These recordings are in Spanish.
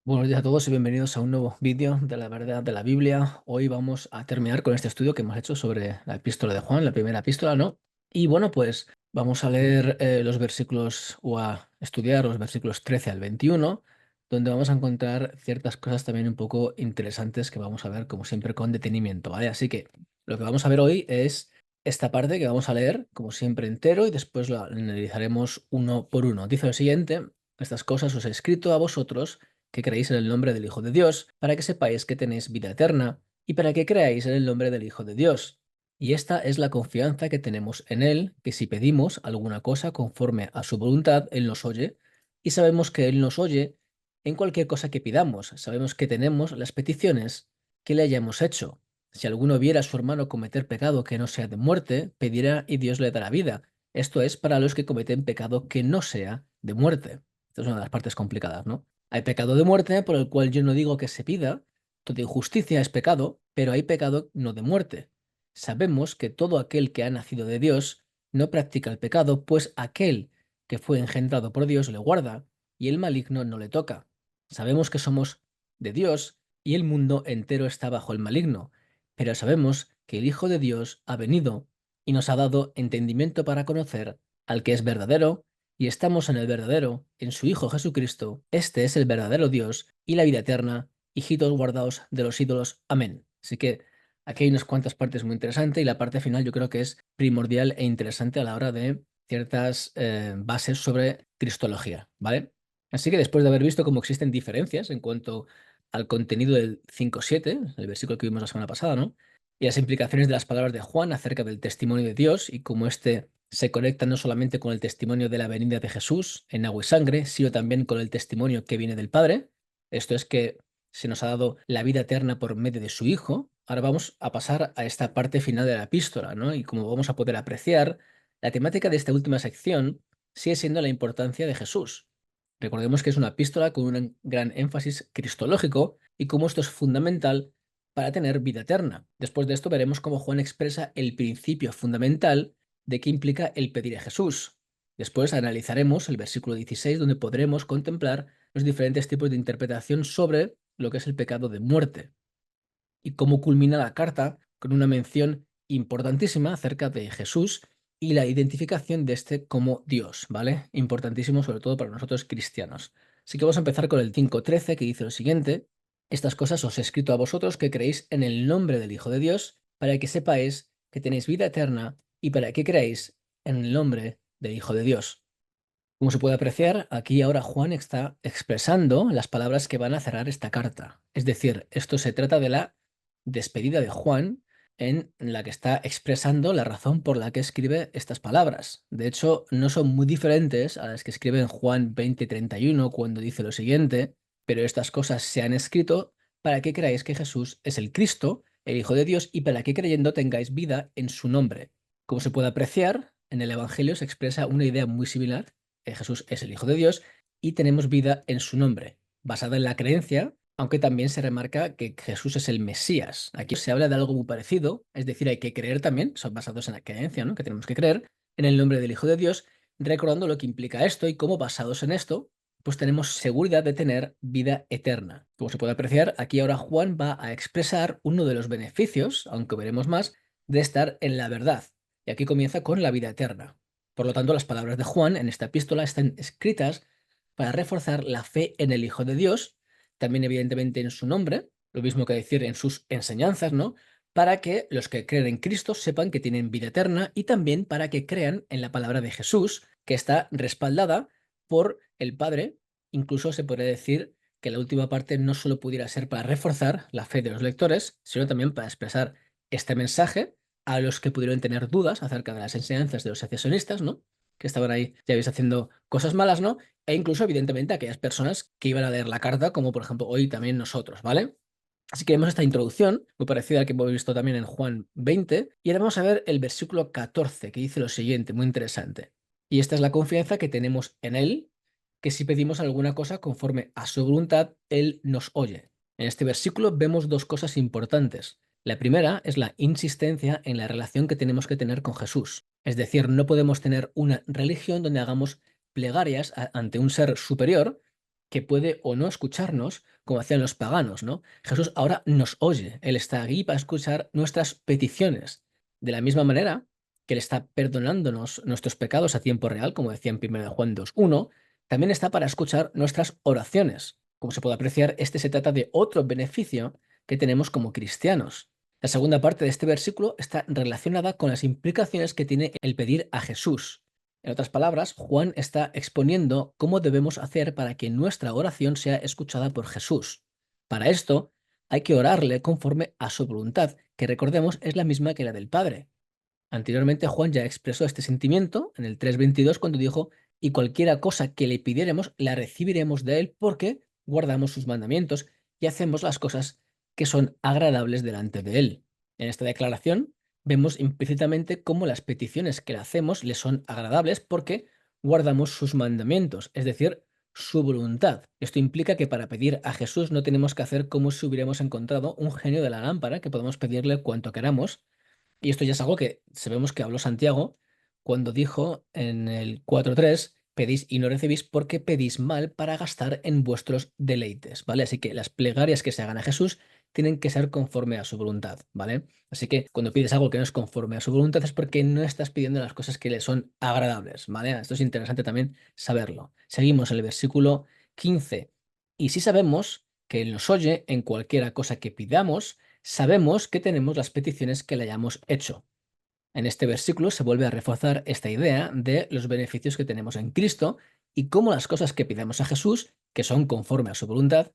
Buenos días a todos y bienvenidos a un nuevo vídeo de la verdad de la Biblia. Hoy vamos a terminar con este estudio que hemos hecho sobre la epístola de Juan, la primera epístola, ¿no? Y bueno, pues vamos a leer los versículos o a estudiar los versículos 13 al 21, donde vamos a encontrar ciertas cosas también un poco interesantes que vamos a ver, como siempre, con detenimiento, ¿vale? Así que lo que vamos a ver hoy es esta parte que vamos a leer, como siempre, entero y después lo analizaremos uno por uno. Dice lo siguiente: estas cosas os he escrito a vosotros que creéis en el nombre del Hijo de Dios, para que sepáis que tenéis vida eterna, y para que creáis en el nombre del Hijo de Dios. Y esta es la confianza que tenemos en Él, que si pedimos alguna cosa conforme a su voluntad, Él nos oye, y sabemos que Él nos oye en cualquier cosa que pidamos. Sabemos que tenemos las peticiones que le hayamos hecho. Si alguno viera a su hermano cometer pecado que no sea de muerte, pedirá y Dios le dará vida. Esto es para los que cometen pecado que no sea de muerte. Esta es una de las partes complicadas, ¿no? Hay pecado de muerte, por el cual yo no digo que se pida. Toda injusticia es pecado, pero hay pecado no de muerte. Sabemos que todo aquel que ha nacido de Dios no practica el pecado, pues aquel que fue engendrado por Dios le guarda, y el maligno no le toca. Sabemos que somos de Dios, y el mundo entero está bajo el maligno, pero sabemos que el Hijo de Dios ha venido y nos ha dado entendimiento para conocer al que es verdadero, y estamos en el verdadero, en su Hijo Jesucristo. Este es el verdadero Dios y la vida eterna, hijitos guardados de los ídolos. Amén. Así que aquí hay unas cuantas partes muy interesantes y la parte final yo creo que es primordial e interesante a la hora de ciertas bases sobre cristología, ¿vale? Así que después de haber visto cómo existen diferencias en cuanto al contenido del 5:7, el versículo que vimos la semana pasada, ¿no? Y las implicaciones de las palabras de Juan acerca del testimonio de Dios y cómo éste se conecta no solamente con el testimonio de la venida de Jesús en agua y sangre, sino también con el testimonio que viene del Padre. Esto es que se nos ha dado la vida eterna por medio de su Hijo. Ahora vamos a pasar a esta parte final de la epístola, ¿no? Y como vamos a poder apreciar, la temática de esta última sección sigue siendo la importancia de Jesús. Recordemos que es una epístola con un gran énfasis cristológico y cómo esto es fundamental para tener vida eterna. Después de esto veremos cómo Juan expresa el principio fundamental de qué implica el pedir a Jesús. Después analizaremos el versículo 16, donde podremos contemplar los diferentes tipos de interpretación sobre lo que es el pecado de muerte y cómo culmina la carta con una mención importantísima acerca de Jesús y la identificación de este como Dios, ¿vale? Importantísimo sobre todo para nosotros cristianos. Así que vamos a empezar con el 5:13, que dice lo siguiente: estas cosas os he escrito a vosotros que creéis en el nombre del Hijo de Dios, para que sepáis que tenéis vida eterna y para que creáis en el nombre del Hijo de Dios. Como se puede apreciar, aquí ahora Juan está expresando las palabras que van a cerrar esta carta. Es decir, esto se trata de la despedida de Juan, en la que está expresando la razón por la que escribe estas palabras. De hecho, no son muy diferentes a las que escribe en Juan 20:31, cuando dice lo siguiente: pero estas cosas se han escrito para que creáis que Jesús es el Cristo, el Hijo de Dios, y para que creyendo tengáis vida en su nombre. Como se puede apreciar, en el Evangelio se expresa una idea muy similar: Jesús es el Hijo de Dios y tenemos vida en su nombre, basada en la creencia, aunque también se remarca que Jesús es el Mesías. Aquí se habla de algo muy parecido, es decir, hay que creer también, son basados en la creencia, ¿no? Que tenemos que creer en el nombre del Hijo de Dios, recordando lo que implica esto y cómo basados en esto, pues tenemos seguridad de tener vida eterna. Como se puede apreciar, aquí ahora Juan va a expresar uno de los beneficios, aunque veremos más, de estar en la verdad. Y aquí comienza con la vida eterna. Por lo tanto, las palabras de Juan en esta epístola están escritas para reforzar la fe en el Hijo de Dios, también evidentemente en su nombre, lo mismo que decir en sus enseñanzas, ¿no? Para que los que creen en Cristo sepan que tienen vida eterna y también para que crean en la palabra de Jesús, que está respaldada por el Padre. Incluso se podría decir que la última parte no solo pudiera ser para reforzar la fe de los lectores, sino también para expresar este mensaje a los que pudieron tener dudas acerca de las enseñanzas de los secesionistas, ¿no? Que estaban ahí, ya veis, haciendo cosas malas, ¿no? E incluso, evidentemente, a aquellas personas que iban a leer la carta, como por ejemplo hoy también nosotros, ¿vale? Así que vemos esta introducción, muy parecida a la que hemos visto también en Juan 20, y ahora vamos a ver el versículo 14, que dice lo siguiente, muy interesante. Y esta es la confianza que tenemos en Él, que si pedimos alguna cosa conforme a su voluntad, Él nos oye. En este versículo vemos dos cosas importantes. La primera es la insistencia en la relación que tenemos que tener con Jesús. Es decir, no podemos tener una religión donde hagamos plegarias ante un ser superior que puede o no escucharnos, como hacían los paganos, ¿no? Jesús ahora nos oye, Él está aquí para escuchar nuestras peticiones. De la misma manera que Él está perdonándonos nuestros pecados a tiempo real, como decía en 1 Juan 2:1, también está para escuchar nuestras oraciones. Como se puede apreciar, este se trata de otro beneficio que tenemos como cristianos. La segunda parte de este versículo está relacionada con las implicaciones que tiene el pedir a Jesús. En otras palabras, Juan está exponiendo cómo debemos hacer para que nuestra oración sea escuchada por Jesús. Para esto, hay que orarle conforme a su voluntad, que recordemos es la misma que la del Padre. Anteriormente Juan ya expresó este sentimiento en el 3:22 cuando dijo, y cualquiera cosa que le pidiéremos la recibiremos de él porque guardamos sus mandamientos y hacemos las cosas que son agradables delante de él. En esta declaración vemos implícitamente cómo las peticiones que le hacemos le son agradables porque guardamos sus mandamientos, es decir, su voluntad. Esto implica que para pedir a Jesús no tenemos que hacer como si hubiéramos encontrado un genio de la lámpara que podemos pedirle cuanto queramos, y esto ya es algo que sabemos que habló Santiago cuando dijo en el 4:3, pedís y no recibís porque pedís mal para gastar en vuestros deleites, ¿vale? Así que las plegarias que se hagan a Jesús tienen que ser conforme a su voluntad, ¿vale? Así que cuando pides algo que no es conforme a su voluntad es porque no estás pidiendo las cosas que le son agradables, ¿vale? Esto es interesante también saberlo. Seguimos en el versículo 15. Y si sabemos que Él nos oye en cualquiera cosa que pidamos, sabemos que tenemos las peticiones que le hayamos hecho. En este versículo se vuelve a reforzar esta idea de los beneficios que tenemos en Cristo y cómo las cosas que pidamos a Jesús, que son conforme a su voluntad,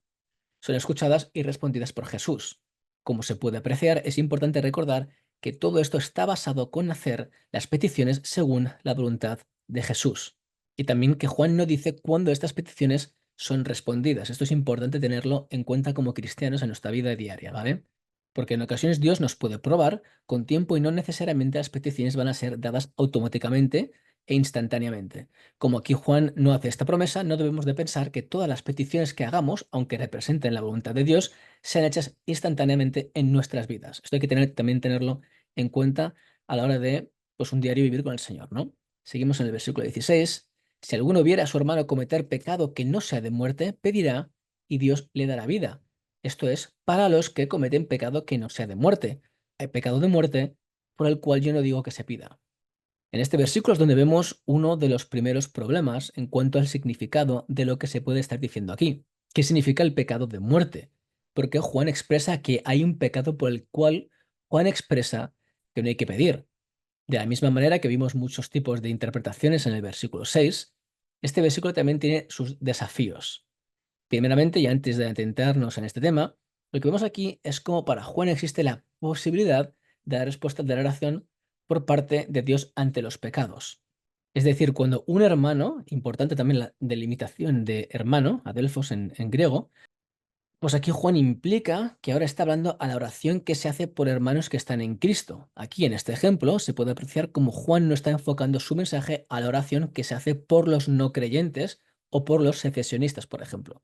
son escuchadas y respondidas por Jesús. Como se puede apreciar, es importante recordar que todo esto está basado con hacer las peticiones según la voluntad de Jesús. Y también que Juan no dice cuándo estas peticiones son respondidas. Esto es importante tenerlo en cuenta como cristianos en nuestra vida diaria, ¿vale? Porque en ocasiones Dios nos puede probar con tiempo y no necesariamente las peticiones van a ser dadas automáticamente e instantáneamente. Como aquí Juan no hace esta promesa, no debemos de pensar que todas las peticiones que hagamos, aunque representen la voluntad de Dios, sean hechas instantáneamente en nuestras vidas. Esto hay que también tenerlo en cuenta a la hora de, pues, un diario vivir con el Señor, ¿no? Seguimos en el versículo 16. Si alguno viera a su hermano cometer pecado que no sea de muerte, pedirá y Dios le dará vida. Esto es, para los que cometen pecado que no sea de muerte. Hay pecado de muerte por el cual yo no digo que se pida. En este versículo es donde vemos uno de los primeros problemas en cuanto al significado de lo que se puede estar diciendo aquí. ¿Qué significa el pecado de muerte? Porque Juan expresa que hay un pecado por el cual Juan expresa que no hay que pedir. De la misma manera que vimos muchos tipos de interpretaciones en el versículo 6, este versículo también tiene sus desafíos. Primeramente, y antes de adentrarnos en este tema, lo que vemos aquí es cómo para Juan existe la posibilidad de dar respuesta de la oración por parte de Dios ante los pecados. Es decir, cuando un hermano, importante también la delimitación de hermano, adelphos en griego, pues aquí Juan implica que ahora está hablando a la oración que se hace por hermanos que están en Cristo. Aquí en este ejemplo se puede apreciar cómo Juan no está enfocando su mensaje a la oración que se hace por los no creyentes o por los secesionistas, por ejemplo.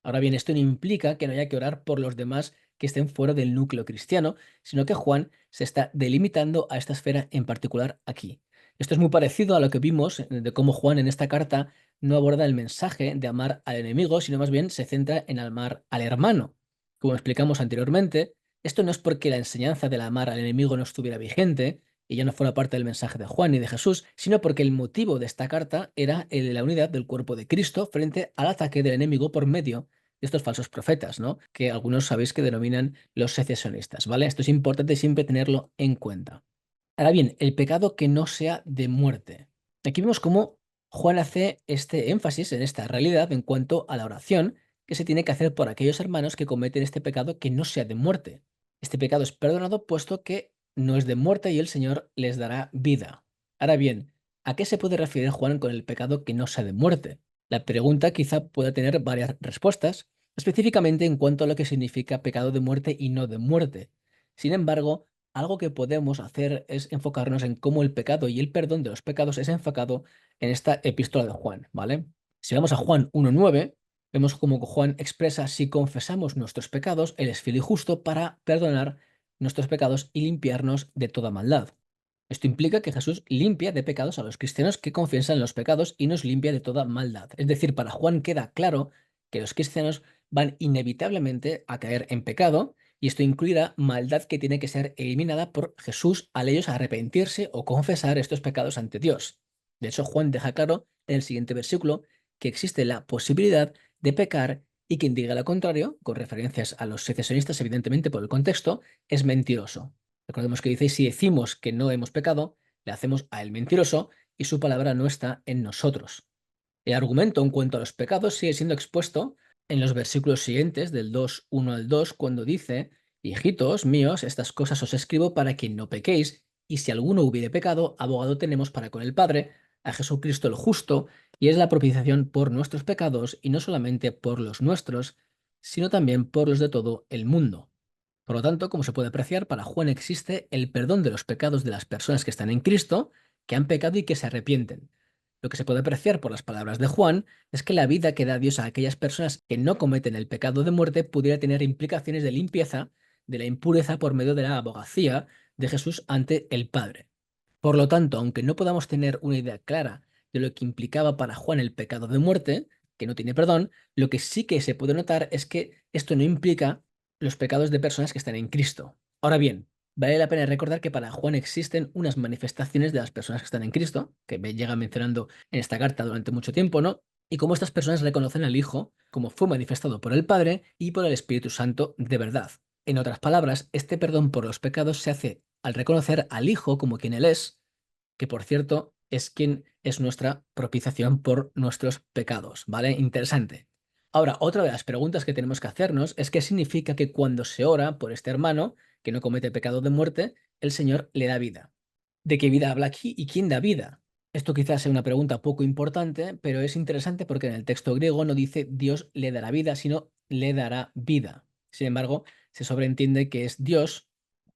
Ahora bien, esto no implica que no haya que orar por los demás que estén fuera del núcleo cristiano, sino que Juan se está delimitando a esta esfera en particular aquí. Esto es muy parecido a lo que vimos de cómo Juan en esta carta no aborda el mensaje de amar al enemigo, sino más bien se centra en amar al hermano. Como explicamos anteriormente, esto no es porque la enseñanza del amar al enemigo no estuviera vigente y ya no fuera parte del mensaje de Juan ni de Jesús, sino porque el motivo de esta carta era el de la unidad del cuerpo de Cristo frente al ataque del enemigo por medio de estos falsos profetas, ¿no? Que algunos sabéis que denominan los secesionistas, ¿vale? Esto es importante siempre tenerlo en cuenta. Ahora bien, el pecado que no sea de muerte. Aquí vemos cómo Juan hace este énfasis en esta realidad en cuanto a la oración que se tiene que hacer por aquellos hermanos que cometen este pecado que no sea de muerte. Este pecado es perdonado puesto que no es de muerte y el Señor les dará vida. Ahora bien, ¿a qué se puede referir Juan con el pecado que no sea de muerte? La pregunta quizá pueda tener varias respuestas, específicamente en cuanto a lo que significa pecado de muerte y no de muerte. Sin embargo, algo que podemos hacer es enfocarnos en cómo el pecado y el perdón de los pecados es enfocado en esta epístola de Juan, ¿vale? Si vamos a Juan 1:9, vemos cómo Juan expresa: si confesamos nuestros pecados, Él es fiel y justo para perdonar nuestros pecados y limpiarnos de toda maldad. Esto implica que Jesús limpia de pecados a los cristianos que confiesan los pecados y nos limpia de toda maldad. Es decir, para Juan queda claro que los cristianos van inevitablemente a caer en pecado, y esto incluirá maldad que tiene que ser eliminada por Jesús al ellos arrepentirse o confesar estos pecados ante Dios. De hecho, Juan deja claro en el siguiente versículo que existe la posibilidad de pecar, y quien diga lo contrario, con referencias a los secesionistas, evidentemente por el contexto, es mentiroso. Recordemos que dice, si decimos que no hemos pecado, le hacemos a él mentiroso y su palabra no está en nosotros. El argumento en cuanto a los pecados sigue siendo expuesto en los versículos siguientes, del 2:1 al 2, cuando dice, hijitos míos, estas cosas os escribo para que no pequéis, y si alguno hubiere pecado, abogado tenemos para con el Padre, a Jesucristo el justo, y es la propiciación por nuestros pecados, y no solamente por los nuestros, sino también por los de todo el mundo. Por lo tanto, como se puede apreciar, para Juan existe el perdón de los pecados de las personas que están en Cristo, que han pecado y que se arrepienten. Lo que se puede apreciar por las palabras de Juan es que la vida que da Dios a aquellas personas que no cometen el pecado de muerte pudiera tener implicaciones de limpieza de la impureza por medio de la abogacía de Jesús ante el Padre. Por lo tanto, aunque no podamos tener una idea clara de lo que implicaba para Juan el pecado de muerte, que no tiene perdón, lo que sí que se puede notar es que esto no implica los pecados de personas que están en Cristo. Ahora bien, vale la pena recordar que para Juan existen unas manifestaciones de las personas que están en Cristo, que me llega mencionando en esta carta durante mucho tiempo, ¿no? Y cómo estas personas reconocen al Hijo como fue manifestado por el Padre y por el Espíritu Santo de verdad. En otras palabras, este perdón por los pecados se hace al reconocer al Hijo como quien Él es, que por cierto es quien es nuestra propiciación por nuestros pecados, ¿vale? Interesante. Ahora, otra de las preguntas que tenemos que hacernos es qué significa que cuando se ora por este hermano que no comete pecado de muerte, el Señor le da vida. ¿De qué vida habla aquí y quién da vida? Esto quizás sea una pregunta poco importante, pero es interesante porque en el texto griego no dice Dios le dará vida, sino le dará vida. Sin embargo, se sobreentiende que es Dios,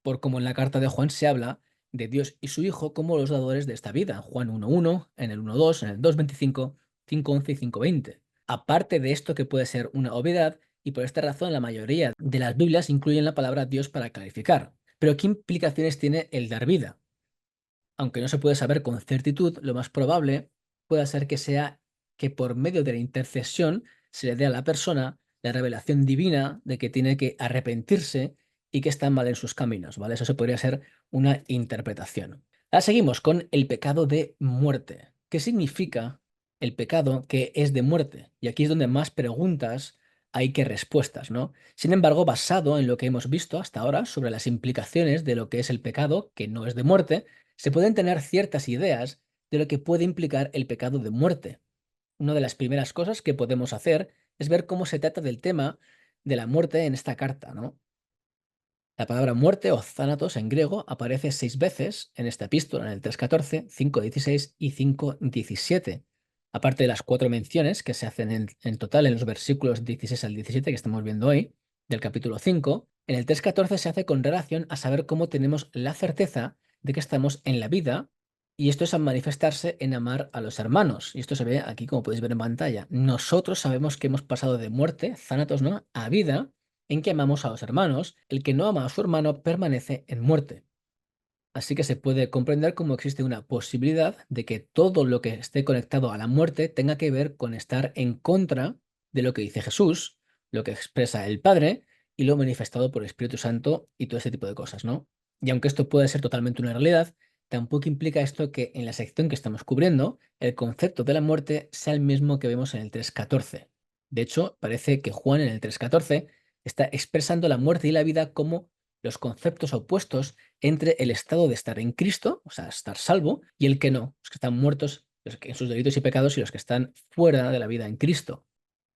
por como en la carta de Juan se habla de Dios y su Hijo como los dadores de esta vida. Juan 1:1, en el 1:2, en el 2:25, 5:11 y 5:20. Aparte de esto que puede ser una obviedad, y por esta razón la mayoría de las Biblias incluyen la palabra Dios para clarificar. Pero ¿qué implicaciones tiene el dar vida? Aunque no se puede saber con certitud, lo más probable puede ser que sea que por medio de la intercesión se le dé a la persona la revelación divina de que tiene que arrepentirse y que está mal en sus caminos, ¿vale? Eso se podría ser una interpretación. Ahora seguimos con el pecado de muerte. ¿Qué significa el pecado que es de muerte? Y aquí es donde más preguntas hay que respuestas, ¿no? Sin embargo, basado en lo que hemos visto hasta ahora sobre las implicaciones de lo que es el pecado que no es de muerte, se pueden tener ciertas ideas de lo que puede implicar el pecado de muerte. Una de las primeras cosas que podemos hacer es ver cómo se trata del tema de la muerte en esta carta, ¿no? La palabra muerte o thanatos en griego aparece 6 veces en esta epístola, en el 3:14, 5:16 y 5:17. Aparte de las 4 menciones que se hacen en total en los versículos 16 al 17 que estamos viendo hoy, del capítulo 5, en el 3:14 se hace con relación a saber cómo tenemos la certeza de que estamos en la vida, y esto es a manifestarse en amar a los hermanos. Y esto se ve aquí, como podéis ver en pantalla. Nosotros sabemos que hemos pasado de muerte, thanatos, ¿no?, a vida, en que amamos a los hermanos. El que no ama a su hermano permanece en muerte. Así que se puede comprender cómo existe una posibilidad de que todo lo que esté conectado a la muerte tenga que ver con estar en contra de lo que dice Jesús, lo que expresa el Padre y lo manifestado por el Espíritu Santo y todo ese tipo de cosas, ¿no? Y aunque esto puede ser totalmente una realidad, tampoco implica esto que en la sección que estamos cubriendo el concepto de la muerte sea el mismo que vemos en el 3:14. De hecho, parece que Juan en el 3:14 está expresando la muerte y la vida como los conceptos opuestos entre el estado de estar en Cristo, o sea, estar salvo, y el que no, los que están muertos los que en sus delitos y pecados y los que están fuera de la vida en Cristo.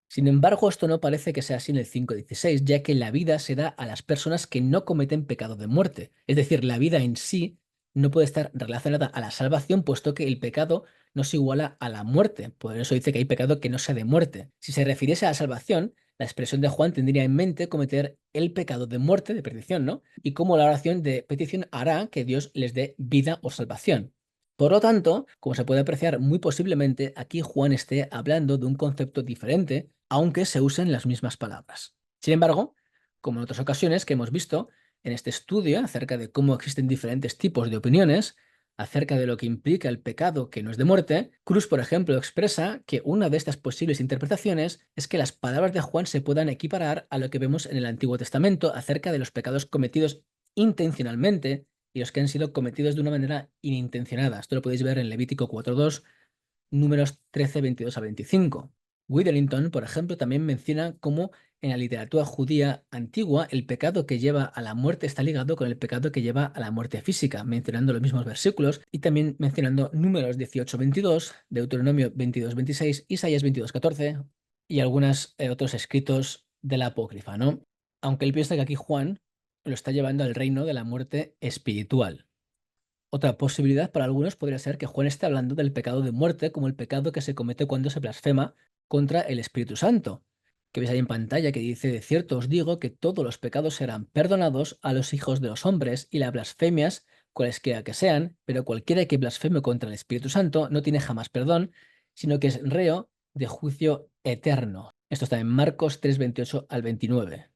Sin embargo, esto no parece que sea así en el 5:16, ya que la vida se da a las personas que no cometen pecado de muerte. Es decir, la vida en sí no puede estar relacionada a la salvación, puesto que el pecado no se iguala a la muerte. Por eso dice que hay pecado que no sea de muerte. Si se refiriese a la salvación, la expresión de Juan tendría en mente cometer el pecado de muerte, de perdición, ¿no? Y cómo la oración de petición hará que Dios les dé vida o salvación. Por lo tanto, como se puede apreciar, muy posiblemente aquí Juan esté hablando de un concepto diferente, aunque se usen las mismas palabras. Sin embargo, como en otras ocasiones que hemos visto en este estudio acerca de cómo existen diferentes tipos de opiniones, acerca de lo que implica el pecado que no es de muerte, Cruz, por ejemplo, expresa que una de estas posibles interpretaciones es que las palabras de Juan se puedan equiparar a lo que vemos en el Antiguo Testamento acerca de los pecados cometidos intencionalmente y los que han sido cometidos de una manera inintencionada. Esto lo podéis ver en Levítico 4.2, números 13, 22 a 25. Witherington, por ejemplo, también menciona cómo en la literatura judía antigua el pecado que lleva a la muerte está ligado con el pecado que lleva a la muerte física, mencionando los mismos versículos y también mencionando números 18-22, Deuteronomio 22-26, Isaías 22-14 y algunos otros escritos de la apócrifa, ¿no? Aunque él piensa que aquí Juan lo está llevando al reino de la muerte espiritual. Otra posibilidad para algunos podría ser que Juan esté hablando del pecado de muerte como el pecado que se comete cuando se blasfema contra el Espíritu Santo. Que veis ahí en pantalla que dice: de cierto os digo que todos los pecados serán perdonados a los hijos de los hombres y las blasfemias, cualesquiera que sean, pero cualquiera que blasfeme contra el Espíritu Santo no tiene jamás perdón, sino que es reo de juicio eterno. Esto está en Marcos 3:28 al 29.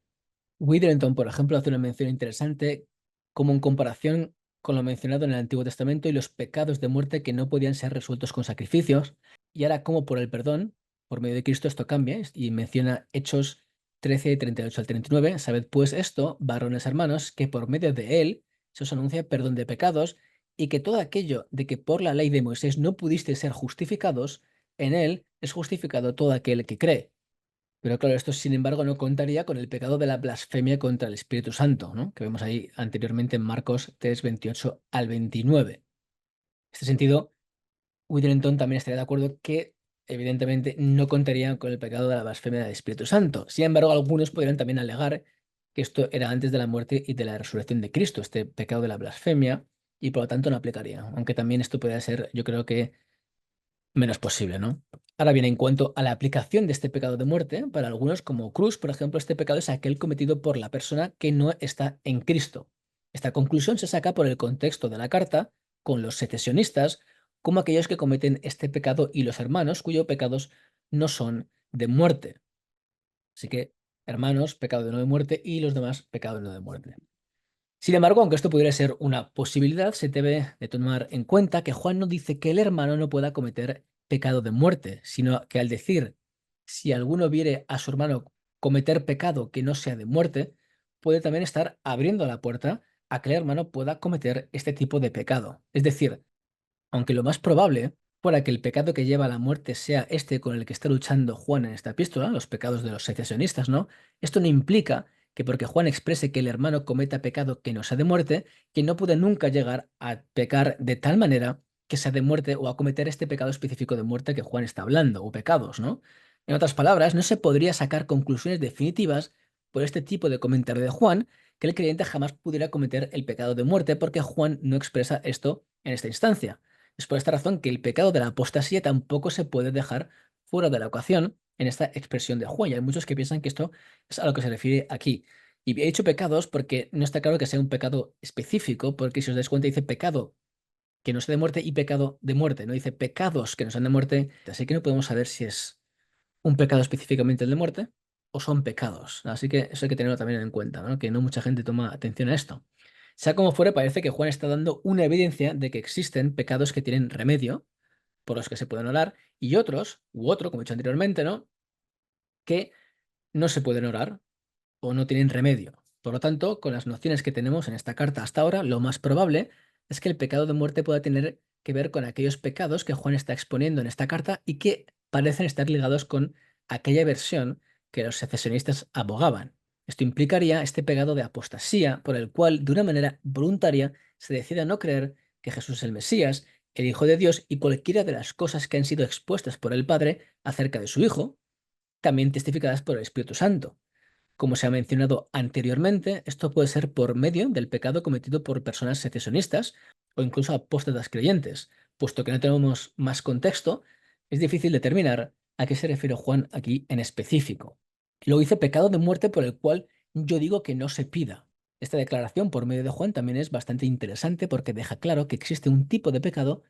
Witherington, por ejemplo, hace una mención interesante como en comparación con lo mencionado en el Antiguo Testamento y los pecados de muerte que no podían ser resueltos con sacrificios, y ahora como por el perdón, por medio de Cristo esto cambia, y menciona Hechos 13, 38 al 39. Sabed pues esto, varones hermanos, que por medio de él se os anuncia perdón de pecados, y que todo aquello de que por la ley de Moisés no pudisteis ser justificados, en él es justificado todo aquel que cree. Pero claro, esto sin embargo no contaría con el pecado de la blasfemia contra el Espíritu Santo, ¿no? Que vemos ahí anteriormente en Marcos 3, 28 al 29. En este sentido, Witherington también estaría de acuerdo que evidentemente no contaría con el pecado de la blasfemia del Espíritu Santo. Sin embargo, algunos podrían también alegar que esto era antes de la muerte y de la resurrección de Cristo, este pecado de la blasfemia, y por lo tanto no aplicaría. Aunque también esto podría ser, yo creo que menos posible, ¿no? Ahora bien, en cuanto a la aplicación de este pecado de muerte, para algunos como Cruz, por ejemplo, este pecado es aquel cometido por la persona que no está en Cristo. Esta conclusión se saca por el contexto de la carta con los secesionistas como aquellos que cometen este pecado y los hermanos cuyos pecados no son de muerte. Así que, hermanos, pecado de no de muerte y los demás, pecado de no de muerte. Sin embargo, aunque esto pudiera ser una posibilidad, se debe de tomar en cuenta que Juan no dice que el hermano no pueda cometer pecado de muerte, sino que al decir, si alguno viere a su hermano cometer pecado que no sea de muerte, puede también estar abriendo la puerta a que el hermano pueda cometer este tipo de pecado. Es decir, aunque lo más probable fuera que el pecado que lleva a la muerte sea este con el que está luchando Juan en esta epístola, los pecados de los secesionistas, ¿no? Esto no implica que porque Juan exprese que el hermano cometa pecado que no sea de muerte, que no puede nunca llegar a pecar de tal manera que sea de muerte o a cometer este pecado específico de muerte que Juan está hablando, o pecados, ¿no? En otras palabras, no se podría sacar conclusiones definitivas por este tipo de comentario de Juan que el creyente jamás pudiera cometer el pecado de muerte porque Juan no expresa esto en esta instancia. Es por esta razón que el pecado de la apostasía tampoco se puede dejar fuera de la ecuación en esta expresión de Juan. Y hay muchos que piensan que esto es a lo que se refiere aquí. Y he dicho pecados porque no está claro que sea un pecado específico, porque si os dais cuenta dice pecado que no sea de muerte y pecado de muerte, no dice pecados que no sean de muerte. Así que no podemos saber si es un pecado específicamente el de muerte o son pecados. Así que eso hay que tenerlo también en cuenta, ¿no? Que no mucha gente toma atención a esto. Sea como fuere, parece que Juan está dando una evidencia de que existen pecados que tienen remedio, por los que se pueden orar, y otros, u otro, como he dicho anteriormente, ¿no? Que no se pueden orar o no tienen remedio. Por lo tanto, con las nociones que tenemos en esta carta hasta ahora, lo más probable es que el pecado de muerte pueda tener que ver con aquellos pecados que Juan está exponiendo en esta carta y que parecen estar ligados con aquella versión que los secesionistas abogaban. Esto implicaría este pecado de apostasía por el cual, de una manera voluntaria, se decide a no creer que Jesús es el Mesías, el Hijo de Dios y cualquiera de las cosas que han sido expuestas por el Padre acerca de su Hijo, también testificadas por el Espíritu Santo. Como se ha mencionado anteriormente, esto puede ser por medio del pecado cometido por personas secesionistas o incluso apóstatas creyentes. Puesto que no tenemos más contexto, es difícil determinar a qué se refiere Juan aquí en específico. Luego dice pecado de muerte por el cual yo digo que no se pida. Esta declaración por medio de Juan también es bastante interesante porque deja claro que existe un tipo de pecado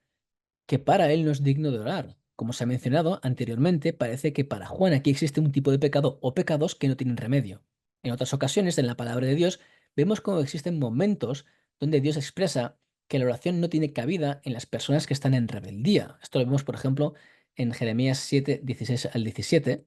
que para él no es digno de orar. Como se ha mencionado anteriormente, parece que para Juan aquí existe un tipo de pecado o pecados que no tienen remedio. En otras ocasiones, en la palabra de Dios, vemos cómo existen momentos donde Dios expresa que la oración no tiene cabida en las personas que están en rebeldía. Esto lo vemos, por ejemplo, en Jeremías 7, 16 al 17,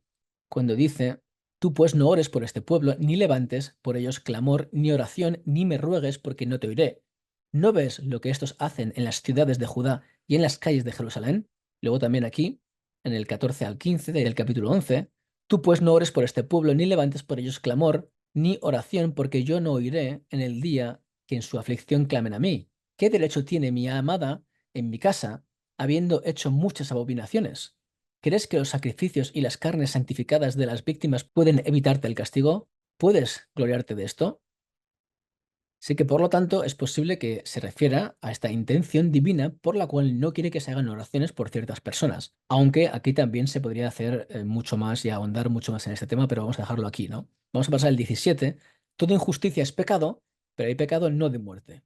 cuando dice: Tú pues no ores por este pueblo, ni levantes por ellos clamor, ni oración, ni me ruegues, porque no te oiré. ¿No ves lo que estos hacen en las ciudades de Judá y en las calles de Jerusalén? Luego también aquí, en el 14 al 15 del capítulo 11, Tú pues no ores por este pueblo, ni levantes por ellos clamor, ni oración, porque yo no oiré en el día que en su aflicción clamen a mí. ¿Qué derecho tiene mi amada en mi casa, habiendo hecho muchas abominaciones? ¿Crees que los sacrificios y las carnes santificadas de las víctimas pueden evitarte el castigo? ¿Puedes gloriarte de esto? Sí que por lo tanto es posible que se refiera a esta intención divina por la cual no quiere que se hagan oraciones por ciertas personas. Aunque aquí también se podría hacer mucho más y ahondar mucho más en este tema, pero vamos a dejarlo aquí, ¿no? Vamos a pasar al 17. Toda injusticia es pecado, pero hay pecado no de muerte.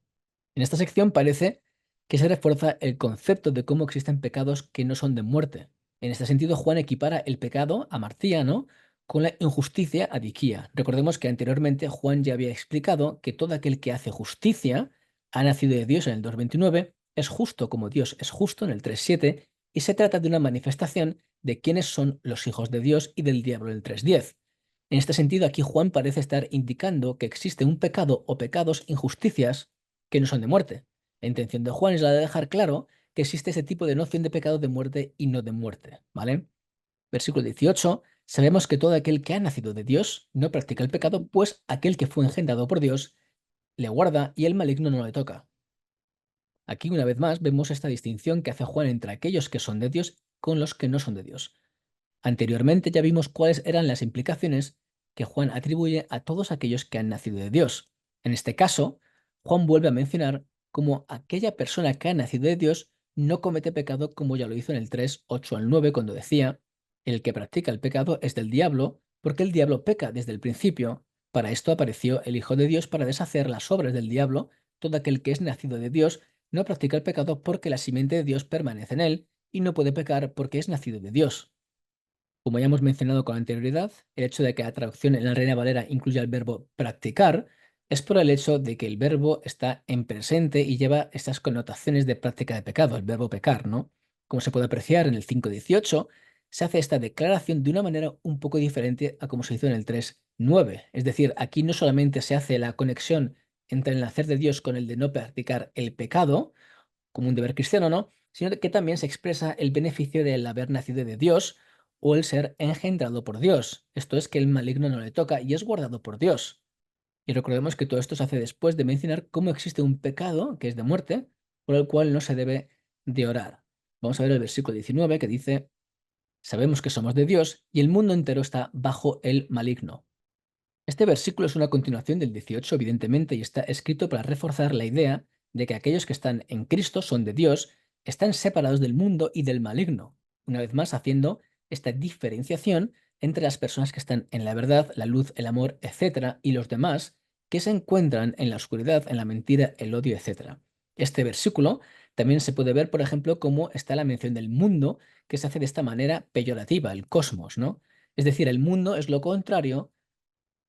En esta sección parece que se refuerza el concepto de cómo existen pecados que no son de muerte. En este sentido, Juan equipara el pecado, amartía, ¿no?, con la injusticia, adiquía. Recordemos que anteriormente Juan ya había explicado que todo aquel que hace justicia ha nacido de Dios en el 2:29, es justo como Dios es justo en el 3:7, y se trata de una manifestación de quiénes son los hijos de Dios y del diablo en el 3:10. En este sentido, aquí Juan parece estar indicando que existe un pecado o pecados, injusticias, que no son de muerte. La intención de Juan es la de dejar claro que existe ese tipo de noción de pecado de muerte y no de muerte, ¿vale? Versículo 18. Sabemos que todo aquel que ha nacido de Dios no practica el pecado, pues aquel que fue engendrado por Dios le guarda y el maligno no le toca. Aquí, una vez más, vemos esta distinción que hace Juan entre aquellos que son de Dios con los que no son de Dios. Anteriormente ya vimos cuáles eran las implicaciones que Juan atribuye a todos aquellos que han nacido de Dios. En este caso, Juan vuelve a mencionar cómo aquella persona que ha nacido de Dios no comete pecado, como ya lo hizo en el 3, 8 al 9, cuando decía: el que practica el pecado es del diablo, porque el diablo peca desde el principio. Para esto apareció el Hijo de Dios, para deshacer las obras del diablo. Todo aquel que es nacido de Dios no practica el pecado, porque la simiente de Dios permanece en él, y no puede pecar porque es nacido de Dios. Como ya hemos mencionado con anterioridad, el hecho de que la traducción en la Reina Valera incluya el verbo practicar es por el hecho de que el verbo está en presente y lleva estas connotaciones de práctica de pecado, el verbo pecar, ¿no? Como se puede apreciar en el 5:18, se hace esta declaración de una manera un poco diferente a como se hizo en el 3:9. Es decir, aquí no solamente se hace la conexión entre el nacer de Dios con el de no practicar el pecado, como un deber cristiano, ¿no?, sino que también se expresa el beneficio del haber nacido de Dios o el ser engendrado por Dios. Esto es, que el maligno no le toca y es guardado por Dios. Y recordemos que todo esto se hace después de mencionar cómo existe un pecado, que es de muerte, por el cual no se debe de orar. Vamos a ver el versículo 19, que dice: Sabemos que somos de Dios y el mundo entero está bajo el maligno. Este versículo es una continuación del 18, evidentemente, y está escrito para reforzar la idea de que aquellos que están en Cristo son de Dios, están separados del mundo y del maligno, una vez más haciendo esta diferenciación entre las personas que están en la verdad, la luz, el amor, etcétera, y los demás que se encuentran en la oscuridad, en la mentira, el odio, etcétera. Este versículo también se puede ver, por ejemplo, cómo está la mención del mundo, que se hace de esta manera peyorativa, el cosmos, ¿no? Es decir, el mundo es lo contrario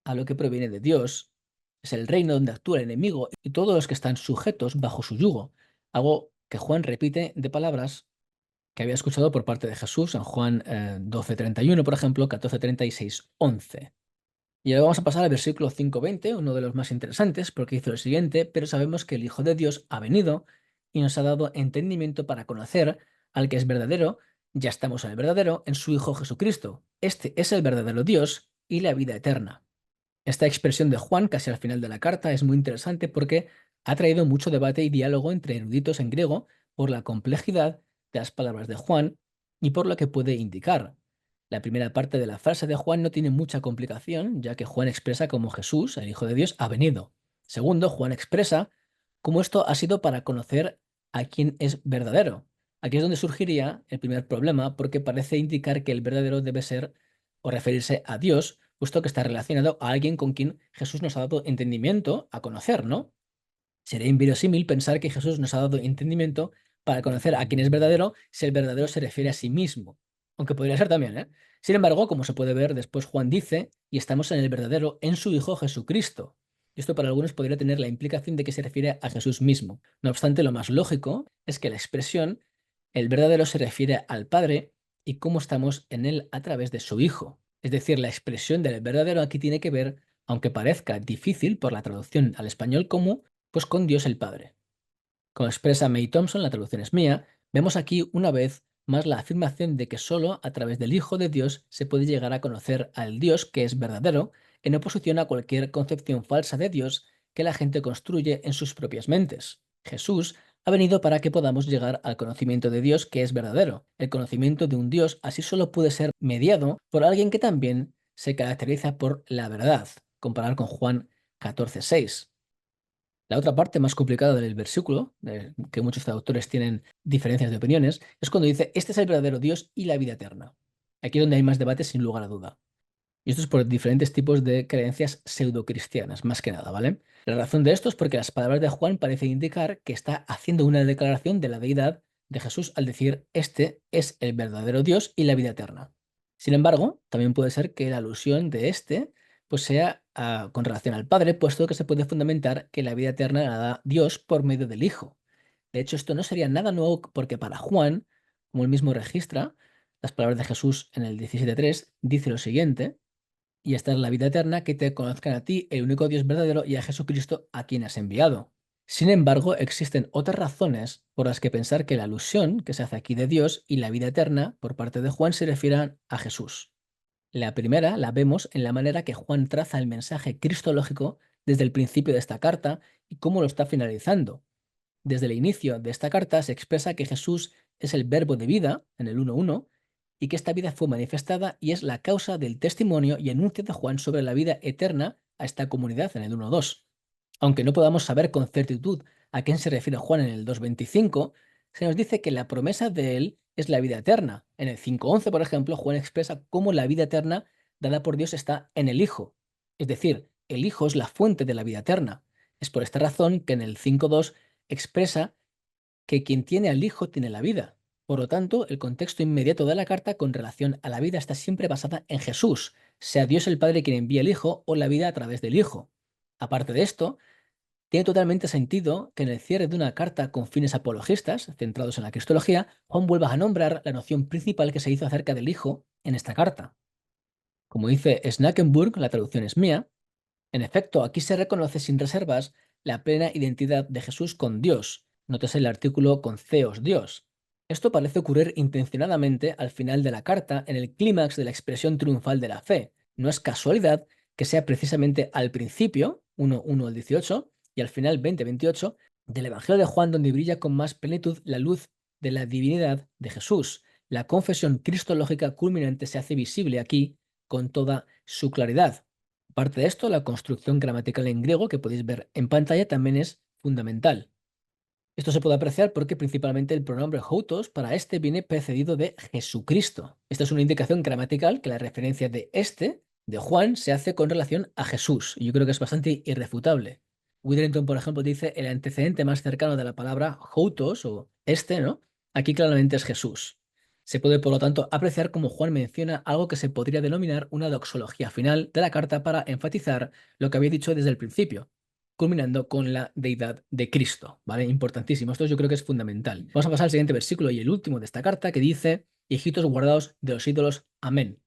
a lo que proviene de Dios. Es el reino donde actúa el enemigo y todos los que están sujetos bajo su yugo. Algo que Juan repite de palabras que había escuchado por parte de Jesús en Juan 12:31, por ejemplo, 14:36:11. Y ahora vamos a pasar al versículo 5:20, uno de los más interesantes, porque dice lo siguiente: pero sabemos que el Hijo de Dios ha venido y nos ha dado entendimiento para conocer al que es verdadero. Ya estamos en el verdadero, en su Hijo Jesucristo. Este es el verdadero Dios y la vida eterna. Esta expresión de Juan, casi al final de la carta, es muy interesante porque ha traído mucho debate y diálogo entre eruditos en griego por la complejidad de las palabras de Juan y por lo que puede indicar. La primera parte de la frase de Juan no tiene mucha complicación, ya que Juan expresa cómo Jesús, el Hijo de Dios, ha venido. Segundo, Juan expresa cómo esto ha sido para conocer a quién es verdadero. Aquí es donde surgiría el primer problema, porque parece indicar que el verdadero debe ser o referirse a Dios, puesto que está relacionado a alguien con quien Jesús nos ha dado entendimiento a conocer, ¿no? Sería inverosímil pensar que Jesús nos ha dado entendimiento para conocer a quién es verdadero si el verdadero se refiere a sí mismo. Aunque podría ser también, ¿eh? Sin embargo, como se puede ver, después Juan dice: y estamos en el verdadero, en su Hijo Jesucristo. Esto para algunos podría tener la implicación de que se refiere a Jesús mismo. No obstante, lo más lógico es que la expresión el verdadero se refiere al Padre y cómo estamos en él a través de su Hijo. Es decir, la expresión del verdadero aquí tiene que ver, aunque parezca difícil por la traducción al español común, pues con Dios el Padre. Como expresa May Thompson, la traducción es mía, vemos aquí una vez más la afirmación de que solo a través del Hijo de Dios se puede llegar a conocer al Dios que es verdadero, en oposición a cualquier concepción falsa de Dios que la gente construye en sus propias mentes. Jesús ha venido para que podamos llegar al conocimiento de Dios que es verdadero. El conocimiento de un Dios así solo puede ser mediado por alguien que también se caracteriza por la verdad. Comparar con Juan 14:6. La otra parte más complicada del versículo, que muchos traductores tienen diferencias de opiniones, es cuando dice, este es el verdadero Dios y la vida eterna. Aquí es donde hay más debate sin lugar a duda. Y esto es por diferentes tipos de creencias pseudocristianas, más que nada, ¿vale? La razón de esto es porque las palabras de Juan parecen indicar que está haciendo una declaración de la deidad de Jesús al decir, este es el verdadero Dios y la vida eterna. Sin embargo, también puede ser que la alusión de este pues sea con relación al Padre, puesto que se puede fundamentar que la vida eterna la da Dios por medio del Hijo. De hecho, esto no sería nada nuevo porque para Juan, como él mismo registra, las palabras de Jesús en el 17:3 dice lo siguiente, y esta es la vida eterna, que te conozcan a ti, el único Dios verdadero, y a Jesucristo, a quien has enviado. Sin embargo, existen otras razones por las que pensar que la alusión que se hace aquí de Dios y la vida eterna por parte de Juan se refieran a Jesús. La primera la vemos en la manera que Juan traza el mensaje cristológico desde el principio de esta carta y cómo lo está finalizando. Desde el inicio de esta carta se expresa que Jesús es el verbo de vida, en el 1:1, y que esta vida fue manifestada y es la causa del testimonio y anuncio de Juan sobre la vida eterna a esta comunidad, en el 1:2. Aunque no podamos saber con certitud a quién se refiere Juan en el 2:25, se nos dice que la promesa de él es la vida eterna. En el 5:11, por ejemplo, Juan expresa cómo la vida eterna dada por Dios está en el Hijo. Es decir, el Hijo es la fuente de la vida eterna. Es por esta razón que en el 5:2 expresa que quien tiene al Hijo tiene la vida. Por lo tanto, el contexto inmediato de la carta con relación a la vida está siempre basada en Jesús, sea Dios el Padre quien envía el Hijo o la vida a través del Hijo. Aparte de esto, tiene totalmente sentido que en el cierre de una carta con fines apologistas, centrados en la cristología, Juan vuelva a nombrar la noción principal que se hizo acerca del Hijo en esta carta. Como dice Snackenburg, la traducción es mía, en efecto, aquí se reconoce sin reservas la plena identidad de Jesús con Dios. Nótese el artículo con Theos, Dios. Esto parece ocurrir intencionadamente al final de la carta, en el clímax de la expresión triunfal de la fe. No es casualidad que sea precisamente al principio, 1:1 al 18, y al final 20:28, del Evangelio de Juan donde brilla con más plenitud la luz de la divinidad de Jesús. La confesión cristológica culminante se hace visible aquí con toda su claridad. Aparte de esto, la construcción gramatical en griego que podéis ver en pantalla también es fundamental. Esto se puede apreciar porque principalmente el pronombre houtos para este viene precedido de Jesucristo. Esta es una indicación gramatical que la referencia de este, de Juan, se hace con relación a Jesús, y yo creo que es bastante irrefutable. Witherington, por ejemplo, dice el antecedente más cercano de la palabra houtos o este, ¿no? Aquí claramente es Jesús. Se puede, por lo tanto, apreciar cómo Juan menciona algo que se podría denominar una doxología final de la carta para enfatizar lo que había dicho desde el principio, culminando con la deidad de Cristo, ¿vale? Importantísimo. Esto yo creo que es fundamental. Vamos a pasar al siguiente versículo y el último de esta carta que dice, hijitos guardados de los ídolos. Amén.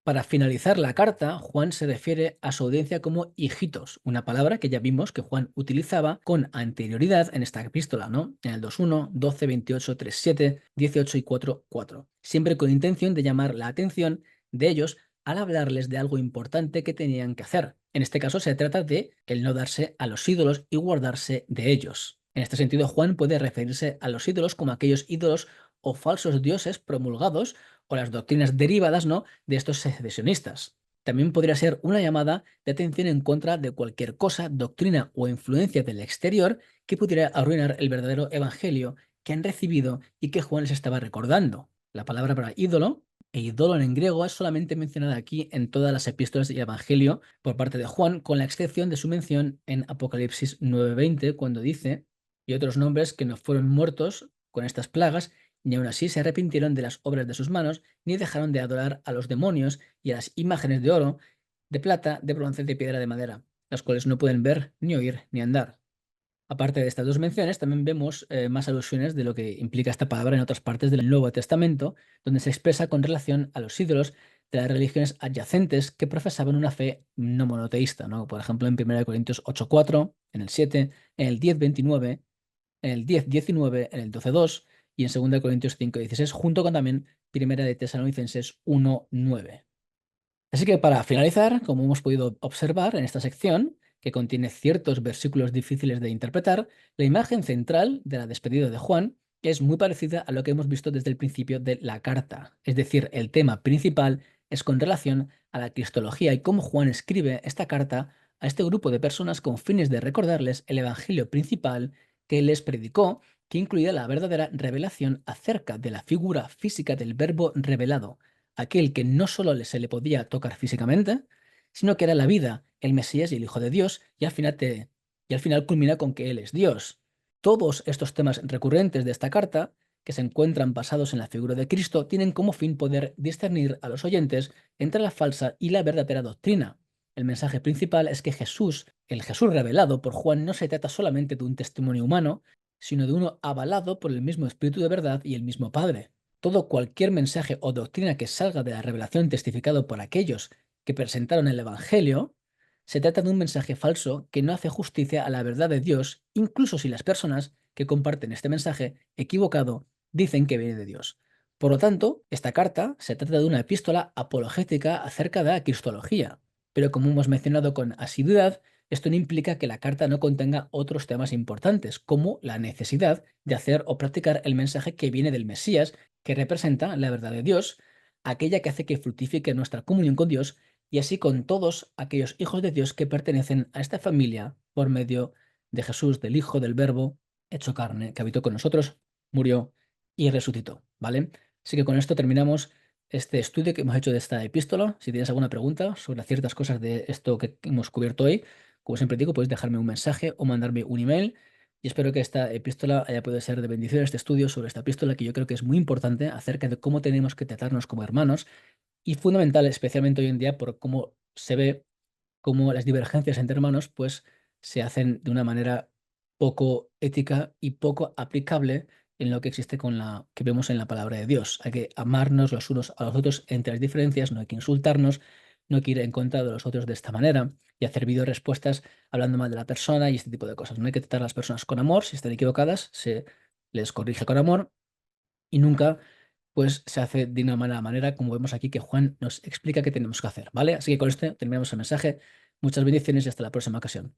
Para finalizar la carta, Juan se refiere a su audiencia como hijitos, una palabra que ya vimos que Juan utilizaba con anterioridad en esta epístola, ¿no? En el 2:1, 12, 28, 3:7, 18 y 4:4, siempre con intención de llamar la atención de ellos al hablarles de algo importante que tenían que hacer. En este caso se trata de el no darse a los ídolos y guardarse de ellos. En este sentido, Juan puede referirse a los ídolos como aquellos ídolos o falsos dioses promulgados o las doctrinas derivadas, ¿no?, de estos secesionistas. También podría ser una llamada de atención en contra de cualquier cosa, doctrina o influencia del exterior que pudiera arruinar el verdadero evangelio que han recibido y que Juan les estaba recordando. La palabra para ídolo e ídolo en griego es solamente mencionada aquí en todas las epístolas y evangelio por parte de Juan, con la excepción de su mención en Apocalipsis 9:20, cuando dice, y otros nombres que no fueron muertos con estas plagas, ni aun así se arrepintieron de las obras de sus manos, ni dejaron de adorar a los demonios y a las imágenes de oro, de plata, de bronce, de piedra, de madera. las cuales no pueden ver, ni oír, ni andar. Aparte de estas dos menciones, también vemos más alusiones de lo que implica esta palabra en otras partes del Nuevo Testamento, donde se expresa con relación a los ídolos de las religiones adyacentes que profesaban una fe no monoteísta, ¿no? Por ejemplo, en 1 Corintios 8:4, en el 7, en el 10:29, en el 10:19, en el 12:2 y en 2 Corintios 5:16, junto con también Primera de Tesalonicenses 1:9. Así que para finalizar, como hemos podido observar en esta sección, que contiene ciertos versículos difíciles de interpretar, la imagen central de la despedida de Juan es muy parecida a lo que hemos visto desde el principio de la carta. Es decir, el tema principal es con relación a la cristología y cómo Juan escribe esta carta a este grupo de personas con fines de recordarles el evangelio principal que les predicó, que incluía la verdadera revelación acerca de la figura física del verbo revelado, aquel que no solo se le podía tocar físicamente, sino que era la vida, el Mesías y el Hijo de Dios, y al final culmina con que Él es Dios. Todos estos temas recurrentes de esta carta, que se encuentran basados en la figura de Cristo, tienen como fin poder discernir a los oyentes entre la falsa y la verdadera doctrina. El mensaje principal es que Jesús, el Jesús revelado por Juan, no se trata solamente de un testimonio humano, sino de uno avalado por el mismo Espíritu de verdad y el mismo Padre. Cualquier mensaje o doctrina que salga de la revelación testificado por aquellos que presentaron el Evangelio, se trata de un mensaje falso que no hace justicia a la verdad de Dios, incluso si las personas que comparten este mensaje equivocado dicen que viene de Dios. Por lo tanto, esta carta se trata de una epístola apologética acerca de la cristología, pero como hemos mencionado con asiduidad, esto no implica que la carta no contenga otros temas importantes, como la necesidad de hacer o practicar el mensaje que viene del Mesías, que representa la verdad de Dios, aquella que hace que fructifique nuestra comunión con Dios y así con todos aquellos hijos de Dios que pertenecen a esta familia por medio de Jesús, del Hijo del Verbo, hecho carne, que habitó con nosotros, murió y resucitó, ¿vale? Así que con esto terminamos este estudio que hemos hecho de esta epístola. Si tienes alguna pregunta sobre ciertas cosas de esto que hemos cubierto hoy, como siempre digo, puedes dejarme un mensaje o mandarme un email. Y espero que esta epístola haya podido ser de bendición, este estudio sobre esta epístola, que yo creo que es muy importante acerca de cómo tenemos que tratarnos como hermanos y fundamental, especialmente hoy en día, por cómo se ve cómo las divergencias entre hermanos pues se hacen de una manera poco ética y poco aplicable en lo que existe con la que vemos en la palabra de Dios. Hay que amarnos los unos a los otros entre las diferencias, no hay que insultarnos, no hay que ir en contra de los otros de esta manera y hacer video respuestas hablando mal de la persona y este tipo de cosas. No hay que tratar a las personas con amor, si están equivocadas, se les corrige con amor y nunca pues se hace de una mala manera, como vemos aquí que Juan nos explica qué tenemos que hacer, ¿vale? Así que con esto terminamos el mensaje. Muchas bendiciones y hasta la próxima ocasión.